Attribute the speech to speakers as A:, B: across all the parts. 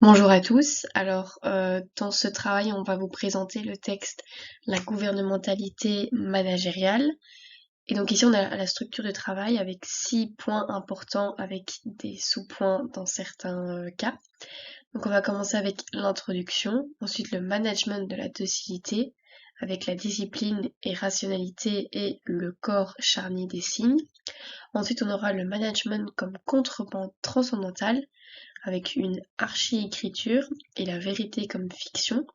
A: Bonjour à tous. Dans ce travail, on va vous présenter le texte La gouvernementalité managériale. Et donc ici, on a la structure de travail avec 6 points importants avec des sous-points dans certains cas. Donc on va commencer avec l'introduction, ensuite le management de la docilité avec la discipline et rationalité et le corps charnier des signes. Ensuite, on aura le management comme contrebande transcendantale avec une archi-écriture et la vérité comme fiction.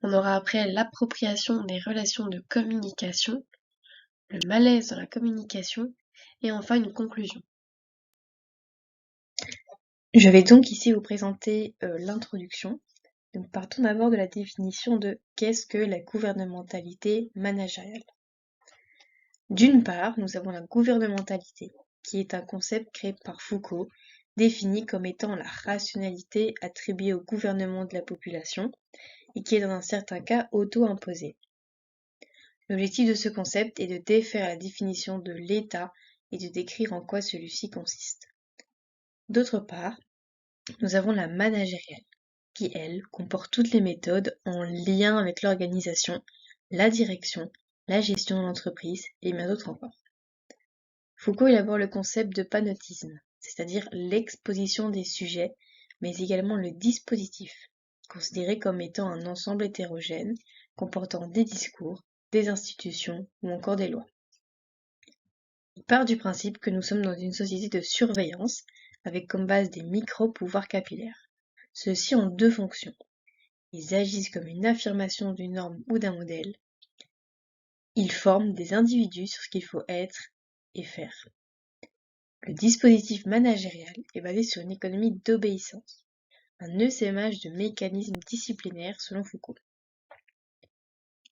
A: On aura après l'appropriation des relations de communication, le malaise dans la communication et enfin une conclusion. Je vais donc ici vous présenter l'introduction. Donc partons d'abord de la définition de qu'est-ce que la gouvernementalité managériale. D'une part, nous avons la gouvernementalité, qui est un concept créé par Foucault, défini comme étant la rationalité attribuée au gouvernement de la population et qui est dans un certain cas auto-imposée. L'objectif de ce concept est de défaire la définition de l'État et de décrire en quoi celui-ci consiste. D'autre part, nous avons la managériale, qui, elle, comporte toutes les méthodes en lien avec l'organisation, la direction, la gestion de l'entreprise et bien d'autres encore. Foucault élabore le concept de panotisme, c'est-à-dire l'exposition des sujets, mais également le dispositif, considéré comme étant un ensemble hétérogène, comportant des discours, des institutions ou encore des lois. Il part du principe que nous sommes dans une société de surveillance, avec comme base des micro-pouvoirs capillaires. Ceux-ci ont deux fonctions. Ils agissent comme une affirmation d'une norme ou d'un modèle. Ils forment des individus sur ce qu'il faut être et faire. Le dispositif managérial est basé sur une économie d'obéissance, un essaimage de mécanismes disciplinaires selon Foucault.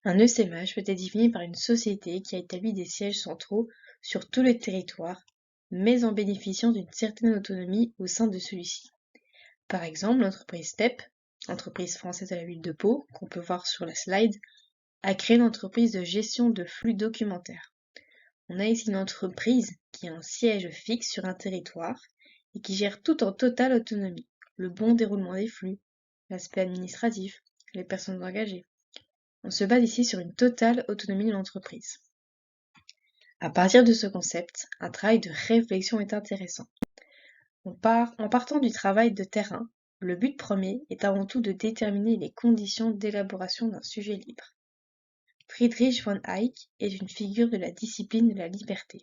A: Un essaimage peut être défini par une société qui a établi des sièges centraux sur tout le territoire, mais en bénéficiant d'une certaine autonomie au sein de celui-ci. Par exemple, l'entreprise STEP, entreprise française de la ville de Pau, qu'on peut voir sur la slide, a créé une entreprise de gestion de flux documentaires. On a ici une entreprise qui a un siège fixe sur un territoire et qui gère tout en totale autonomie, le bon déroulement des flux, l'aspect administratif, les personnes engagées. On se base ici sur une totale autonomie de l'entreprise. À partir de ce concept, un travail de réflexion est intéressant. En partant du travail de terrain, le but premier est avant tout de déterminer les conditions d'élaboration d'un sujet libre. Friedrich von Hayek est une figure de la discipline de la liberté.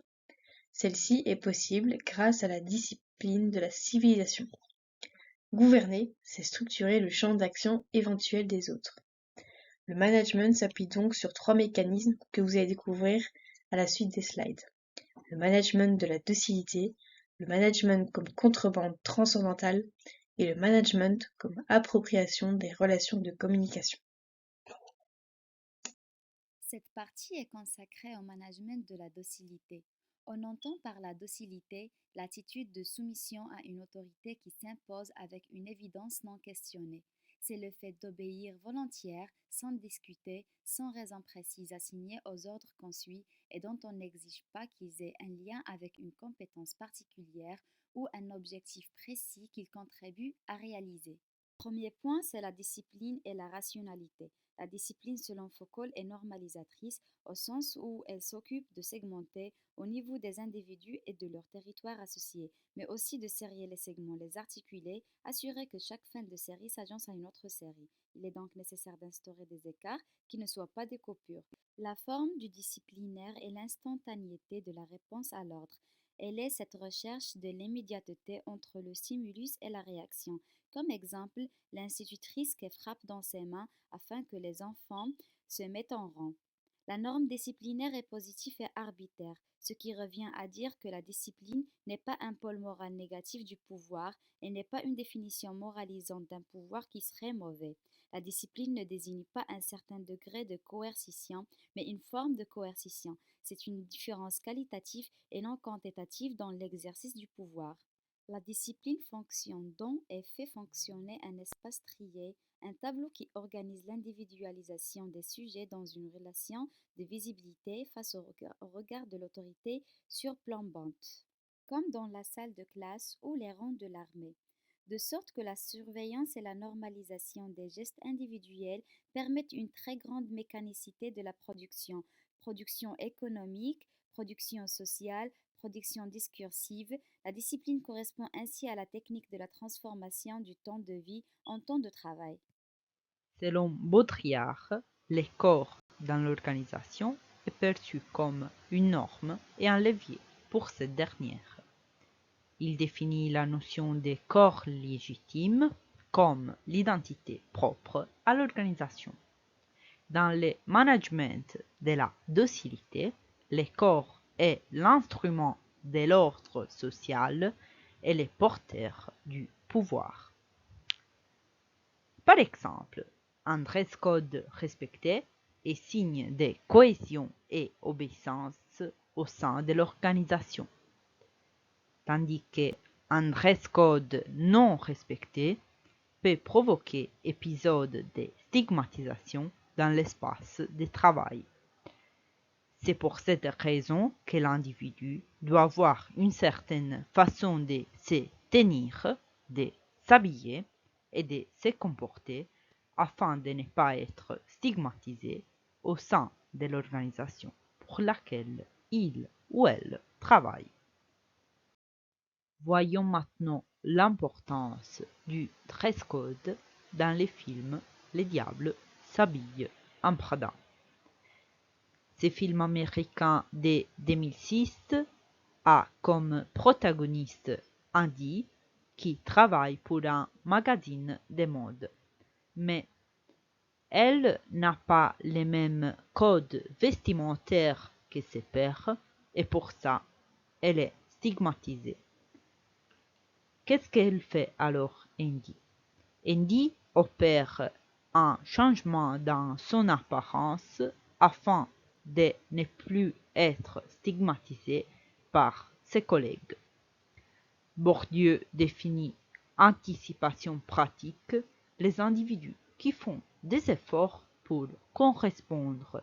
A: Celle-ci est possible grâce à la discipline de la civilisation. Gouverner, c'est structurer le champ d'action éventuel des autres. Le management s'appuie donc sur 3 mécanismes que vous allez découvrir à la suite des slides. Le management de la docilité, le management comme contrebande transcendantale et le management comme appropriation des relations de communication.
B: Cette partie est consacrée au management de la docilité. On entend par la docilité l'attitude de soumission à une autorité qui s'impose avec une évidence non questionnée. C'est le fait d'obéir volontiers, sans discuter, sans raison précise assignée aux ordres qu'on suit et dont on n'exige pas qu'ils aient un lien avec une compétence particulière ou un objectif précis qu'ils contribuent à réaliser. Premier point, c'est la discipline et la rationalité. La discipline, selon Foucault, est normalisatrice au sens où elle s'occupe de segmenter au niveau des individus et de leur territoire associé, mais aussi de serrer les segments, les articuler, assurer que chaque fin de série s'agence à une autre série. Il est donc nécessaire d'instaurer des écarts qui ne soient pas des coupures. La forme du disciplinaire est l'instantanéité de la réponse à l'ordre. Elle est cette recherche de l'immédiateté entre le stimulus et la réaction. Comme exemple, l'institutrice qui frappe dans ses mains afin que les enfants se mettent en rang. La norme disciplinaire est positive et arbitraire, ce qui revient à dire que la discipline n'est pas un pôle moral négatif du pouvoir et n'est pas une définition moralisante d'un pouvoir qui serait mauvais. La discipline ne désigne pas un certain degré de coercition, mais une forme de coercition. C'est une différence qualitative et non quantitative dans l'exercice du pouvoir. La discipline fonctionne donc et fait fonctionner un espace trié, un tableau qui organise l'individualisation des sujets dans une relation de visibilité face au regard de l'autorité surplombante, comme dans la salle de classe ou les rangs de l'armée. de sorte que la surveillance et la normalisation des gestes individuels permettent une très grande mécanicité de la production, production économique, production sociale, production discursive. La discipline correspond ainsi à la technique de la transformation du temps de vie en temps de travail.
C: Selon Baudrillard, le corps dans l'organisation est perçu comme une norme et un levier pour cette dernière. Il définit la notion de corps légitime comme l'identité propre à l'organisation. Dans le management de la docilité, le corps est l'instrument de l'ordre social et le porteur du pouvoir. Par exemple, un dress code respecté est signe de cohésion et obéissance au sein de l'organisation, tandis qu'un dress code non respecté peut provoquer épisodes de stigmatisation dans l'espace de travail. C'est pour cette raison que l'individu doit avoir une certaine façon de se tenir, de s'habiller et de se comporter afin de ne pas être stigmatisé au sein de l'organisation pour laquelle il ou elle travaille. Voyons maintenant l'importance du dress code dans les films Les Diables s'habillent en Prada. Ce film américain de 2006 a comme protagoniste Andy qui travaille pour un magazine de mode. Mais elle n'a pas les mêmes codes vestimentaires que ses pairs et pour ça, elle est stigmatisée. Qu'est-ce qu'elle fait alors, Andy? Andy opère un changement dans son apparence afin de ne plus être stigmatisé par ses collègues. Bourdieu définit anticipation pratique les individus qui font des efforts pour correspondre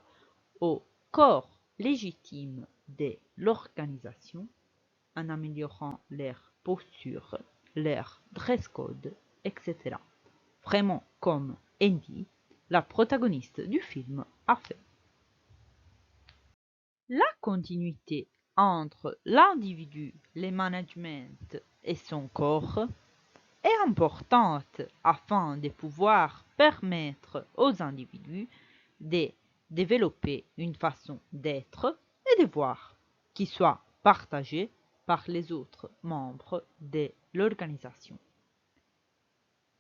C: au corps légitime de l'organisation en améliorant leur posture, leur dress code, etc. Vraiment comme Andy, la protagoniste du film, a fait. La continuité entre l'individu, le management et son corps est importante afin de pouvoir permettre aux individus de développer une façon d'être et de voir qui soit partagée par les autres membres de l'organisation.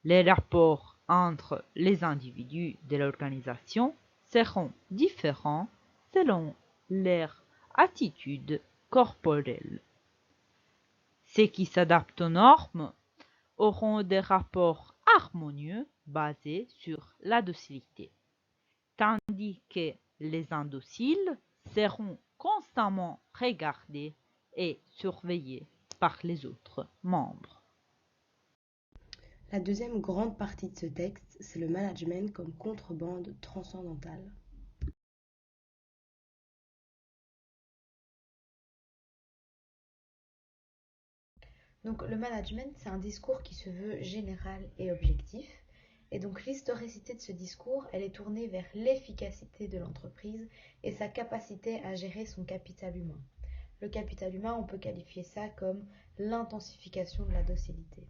C: Les rapports entre les individus de l'organisation seront différents selon leur attitude corporelle. Ceux qui s'adaptent aux normes auront des rapports harmonieux basés sur la docilité, tandis que les indociles seront constamment regardés et surveillés par les autres membres.
A: La deuxième grande partie de ce texte, c'est le management comme contrebande transcendantale. Donc le management, c'est un discours qui se veut général et objectif. Et donc l'historicité de ce discours, elle est tournée vers l'efficacité de l'entreprise et sa capacité à gérer son capital humain. Le capital humain, on peut qualifier ça comme l'intensification de la docilité.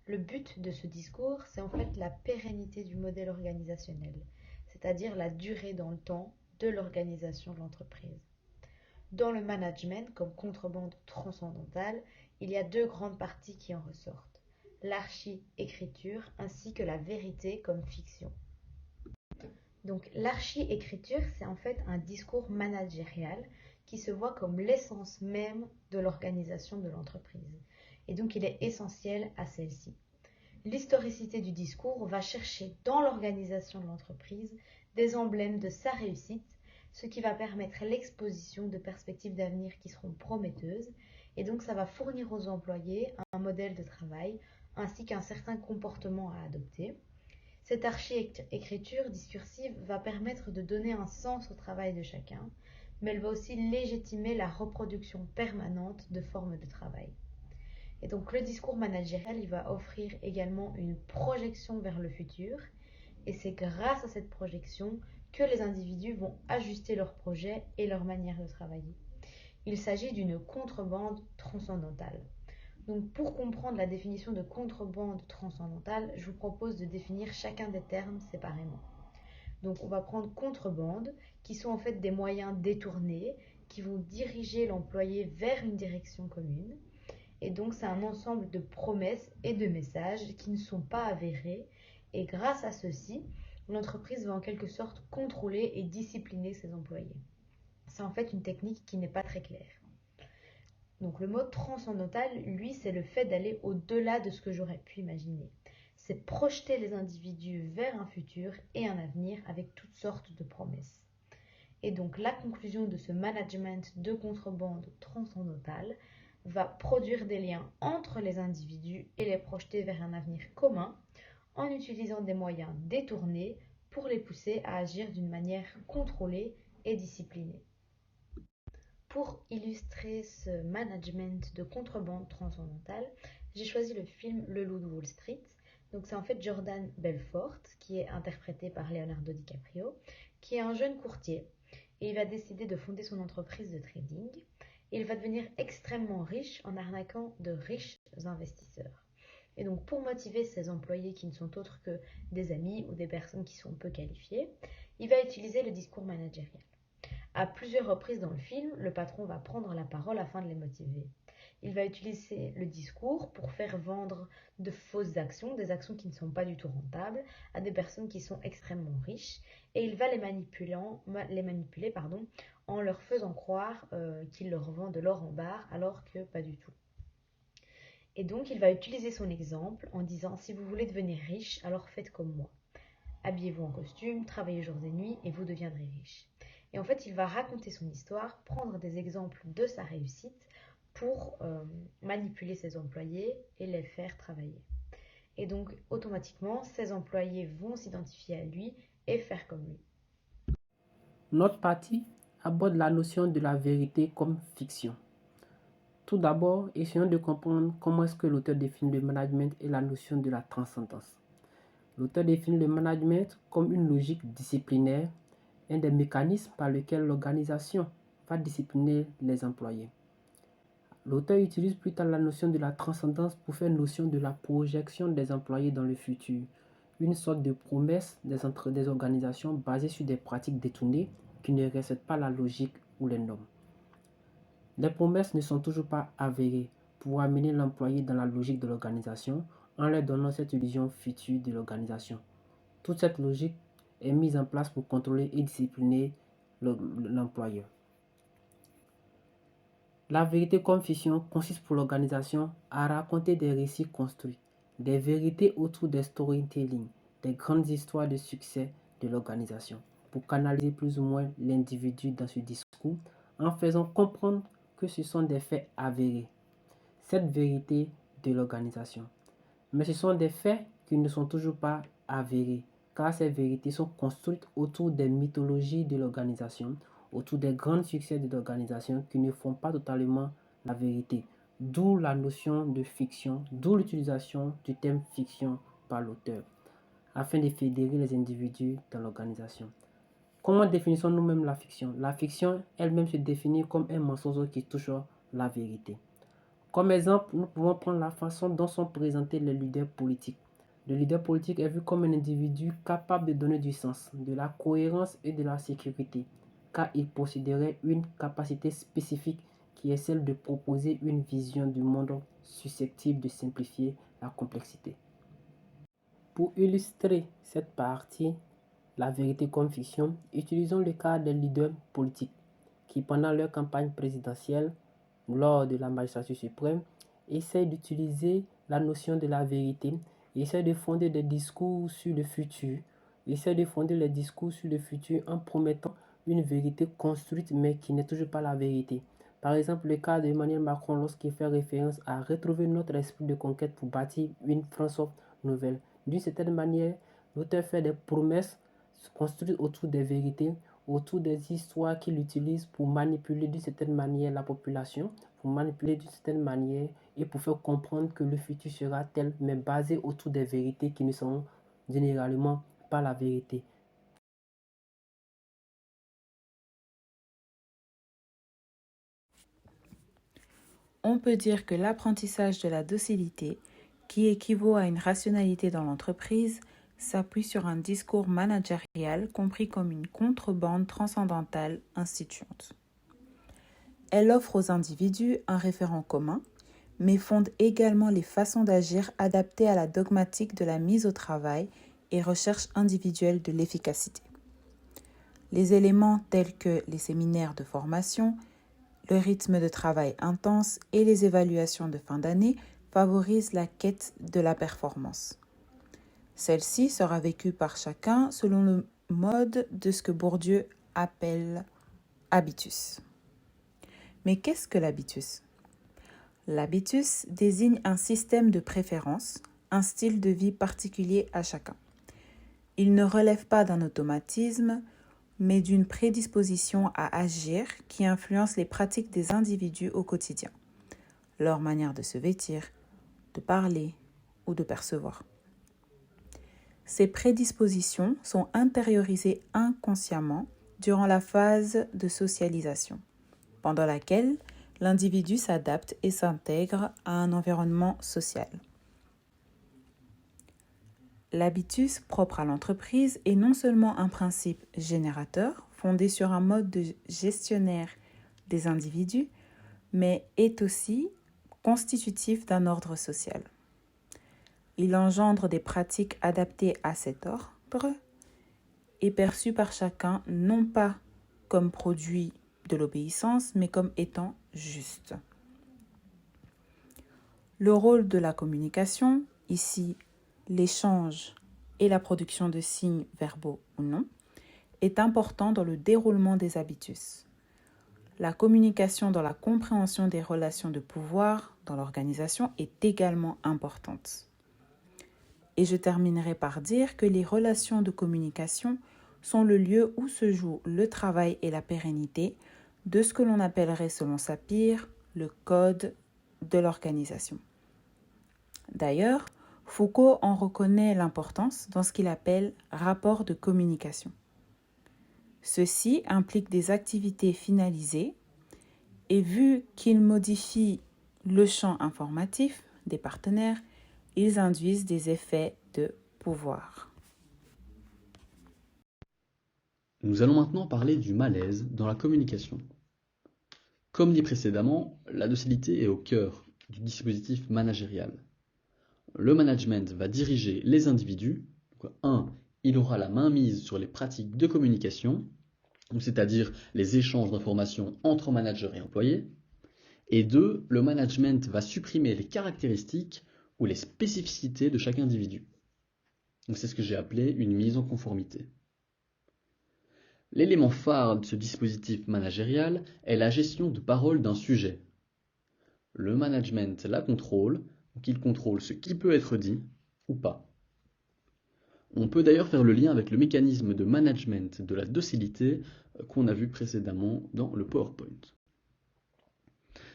A: Le but de ce discours, c'est en fait la pérennité du modèle organisationnel, c'est-à-dire la durée dans le temps de l'organisation de l'entreprise. Dans le management, comme contrebande transcendantale, il y a deux grandes parties qui en ressortent, l'archi-écriture ainsi que la vérité comme fiction. Donc l'archi-écriture, c'est en fait un discours managérial qui se voit comme l'essence même de l'organisation de l'entreprise. Et donc il est essentiel à celle-ci. L'historicité du discours va chercher dans l'organisation de l'entreprise des emblèmes de sa réussite, ce qui va permettre l'exposition de perspectives d'avenir qui seront prometteuses, et donc ça va fournir aux employés un modèle de travail ainsi qu'un certain comportement à adopter. Cette archi-écriture discursive va permettre de donner un sens au travail de chacun, mais elle va aussi légitimer la reproduction permanente de formes de travail.
D: Et donc le discours managérial, il va offrir également une projection vers le futur. Et c'est grâce à cette projection que les individus vont ajuster leurs projets et leur manière de travailler. Il s'agit d'une contrebande transcendantale. Donc pour comprendre la définition de contrebande transcendantale, je vous propose de définir chacun des termes séparément. Donc on va prendre contrebande, qui sont en fait des moyens détournés qui vont diriger l'employé vers une direction commune. Et donc c'est un ensemble de promesses et de messages qui ne sont pas avérés. Et grâce à ceci, l'entreprise va en quelque sorte contrôler et discipliner ses employés. C'est en fait une technique qui n'est pas très claire. Donc le mot transcendantal, lui, c'est le fait d'aller au-delà de ce que j'aurais pu imaginer. C'est projeter les individus vers un futur et un avenir avec toutes sortes de promesses. Et donc la conclusion de ce management de contrebande transcendantale va produire des liens entre les individus et les projeter vers un avenir commun en utilisant des moyens détournés pour les pousser à agir d'une manière contrôlée et disciplinée. Pour illustrer ce management de contrebande transcendantale, j'ai choisi le film Le Loup de Wall Street. Donc c'est en fait Jordan Belfort, qui est interprété par Leonardo DiCaprio, qui est un jeune courtier et il va décider de fonder son entreprise de trading. Et il va devenir extrêmement riche en arnaquant de riches investisseurs. Et donc pour motiver ses employés qui ne sont autres que des amis ou des personnes qui sont peu qualifiées, il va utiliser le discours managérial. À plusieurs reprises dans le film, le patron va prendre la parole afin de les motiver. Il va utiliser le discours pour faire vendre de fausses actions, des actions qui ne sont pas du tout rentables, à des personnes qui sont extrêmement riches, et il va les manipuler en leur faisant croire qu'il leur vend de l'or en barre, alors que pas du tout. Et donc il va utiliser son exemple en disant: si vous voulez devenir riche, alors faites comme moi. Habillez-vous en costume, travaillez jours et nuits, et vous deviendrez riche. Et en fait, il va raconter son histoire, prendre des exemples de sa réussite pour manipuler ses employés et les faire travailler. Et donc, automatiquement, ses employés vont s'identifier à lui et faire comme lui.
E: Notre partie aborde la notion de la vérité comme fiction. Tout d'abord, essayons de comprendre comment est-ce que l'auteur définit le management et la notion de la transcendance. L'auteur définit le management comme une logique disciplinaire, un des mécanismes par lesquels l'organisation va discipliner les employés. L'auteur utilise plus tard la notion de la transcendance pour faire notion de la projection des employés dans le futur, une sorte de promesse des organisations basée sur des pratiques détournées qui ne respectent pas la logique ou les normes. Les promesses ne sont toujours pas avérées pour amener l'employé dans la logique de l'organisation en leur donnant cette illusion future de l'organisation. Toute cette logique est mise en place pour contrôler et discipliner l'employeur. La vérité comme fiction consiste pour l'organisation à raconter des récits construits, des vérités autour des storytelling, des grandes histoires de succès de l'organisation, pour canaliser plus ou moins l'individu dans ce discours en faisant comprendre que ce sont des faits avérés, cette vérité de l'organisation. Mais ce sont des faits qui ne sont toujours pas avérés, car ces vérités sont construites autour des mythologies de l'organisation, autour des grands succès de l'organisation qui ne font pas totalement la vérité. D'où la notion de fiction, d'où l'utilisation du thème fiction par l'auteur, afin de fédérer les individus dans l'organisation. Comment définissons nous-mêmes la fiction? La fiction elle-même se définit comme un mensonge qui touche la vérité. Comme exemple, nous pouvons prendre la façon dont sont présentés les leaders politiques. Le leader politique est vu comme un individu capable de donner du sens, de la cohérence et de la sécurité, car il posséderait une capacité spécifique qui est celle de proposer une vision du monde susceptible de simplifier la complexité. Pour illustrer cette partie, la vérité comme fiction, utilisons le cas des leaders politiques qui, pendant leur campagne présidentielle, lors de la magistrature suprême, essayent d'utiliser la notion de la vérité, essayent de fonder des discours sur le futur, essayent de fonder les discours sur le futur en promettant une vérité construite mais qui n'est toujours pas la vérité. Par exemple, le cas d'Emmanuel Macron lorsqu'il fait référence à retrouver notre esprit de conquête pour bâtir une France nouvelle. D'une certaine manière, l'auteur fait des promesses construites autour des vérités, autour des histoires qu'il utilise pour manipuler d'une certaine manière la population, pour manipuler d'une certaine manière et pour faire comprendre que le futur sera tel, mais basé autour des vérités qui ne sont généralement pas la vérité.
F: On peut dire que l'apprentissage de la docilité, qui équivaut à une rationalité dans l'entreprise, s'appuie sur un discours managérial compris comme une contrebande transcendantale instituante. Elle offre aux individus un référent commun, mais fonde également les façons d'agir adaptées à la dogmatique de la mise au travail et recherche individuelle de l'efficacité. Les éléments tels que les séminaires de formation, le rythme de travail intense et les évaluations de fin d'année favorisent la quête de la performance. Celle-ci sera vécue par chacun selon le mode de ce que Bourdieu appelle habitus. Mais qu'est-ce que l'habitus ? L'habitus désigne un système de préférence, un style de vie particulier à chacun. Il ne relève pas d'un automatisme, mais d'une prédisposition à agir qui influence les pratiques des individus au quotidien, leur manière de se vêtir, de parler ou de percevoir. Ces prédispositions sont intériorisées inconsciemment durant la phase de socialisation, pendant laquelle l'individu s'adapte et s'intègre à un environnement social. L'habitus propre à l'entreprise est non seulement un principe générateur, fondé sur un mode de gestionnaire des individus, mais est aussi constitutif d'un ordre social. Il engendre des pratiques adaptées à cet ordre et perçues par chacun non pas comme produit de l'obéissance, mais comme étant juste. Le rôle de la communication, ici l'échange et la production de signes verbaux ou non, est important dans le déroulement des habitus. La communication dans la compréhension des relations de pouvoir dans l'organisation est également importante. Et je terminerai par dire que les relations de communication sont le lieu où se joue le travail et la pérennité de ce que l'on appellerait selon Sapir le code de l'organisation. D'ailleurs, Foucault en reconnaît l'importance dans ce qu'il appelle rapport de communication. Ceci implique des activités finalisées et vu qu'ils modifient le champ informatif des partenaires, ils induisent des effets de pouvoir.
G: Nous allons maintenant parler du malaise dans la communication. Comme dit précédemment, la docilité est au cœur du dispositif managérial. Le management va diriger les individus. Donc, 1. Il aura la main mise sur les pratiques de communication, c'est-à-dire les échanges d'informations entre managers et employés. Et 2. Le management va supprimer les caractéristiques ou les spécificités de chaque individu. Donc, c'est ce que j'ai appelé une mise en conformité. L'élément phare de ce dispositif managérial est la gestion de parole d'un sujet. Le management la contrôle, donc il contrôle ce qui peut être dit ou pas. On peut d'ailleurs faire le lien avec le mécanisme de management de la docilité qu'on a vu précédemment dans le PowerPoint.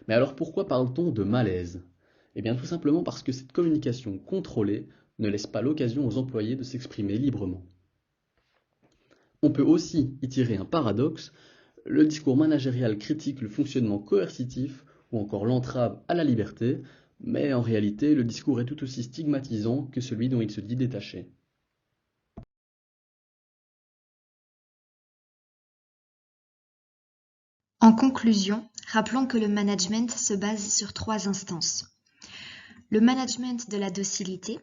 G: Mais alors pourquoi parle-t-on de malaise ? Eh bien tout simplement parce que cette communication contrôlée ne laisse pas l'occasion aux employés de s'exprimer librement. On peut aussi y tirer un paradoxe, le discours managérial critique le fonctionnement coercitif ou encore l'entrave à la liberté, mais en réalité le discours est tout aussi stigmatisant que celui dont il se dit détaché.
H: En conclusion, rappelons que le management se base sur 3 instances. Le management de la docilité,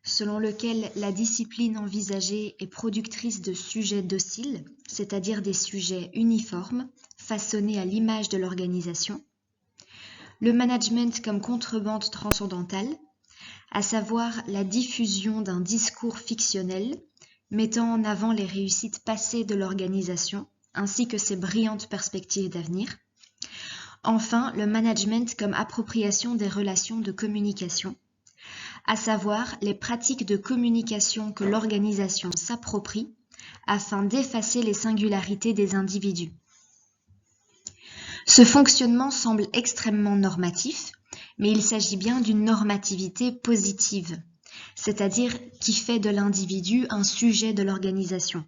H: selon lequel la discipline envisagée est productrice de sujets dociles, c'est-à-dire des sujets uniformes, façonnés à l'image de l'organisation. Le management comme contrebande transcendantale, à savoir la diffusion d'un discours fictionnel mettant en avant les réussites passées de l'organisation ainsi que ses brillantes perspectives d'avenir. Enfin, le management comme appropriation des relations de communication, à savoir les pratiques de communication que l'organisation s'approprie afin d'effacer les singularités des individus. Ce fonctionnement semble extrêmement normatif, mais il s'agit bien d'une normativité positive, c'est-à-dire qui fait de l'individu un sujet de l'organisation,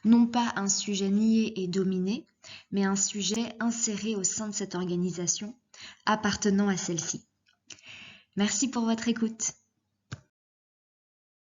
H: non pas un sujet nié et dominé, mais un sujet inséré au sein de cette organisation, appartenant à celle-ci. Merci pour votre écoute.